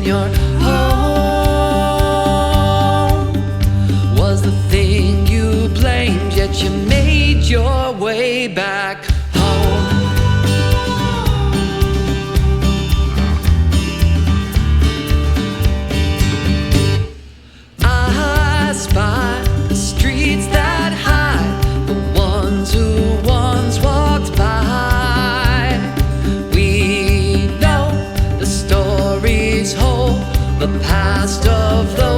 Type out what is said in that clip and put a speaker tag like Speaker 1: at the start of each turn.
Speaker 1: your home was the thing you blamed, yet you made your way back home. I spy the streets that hide the ones who once walked by. We know the stories hold the past of those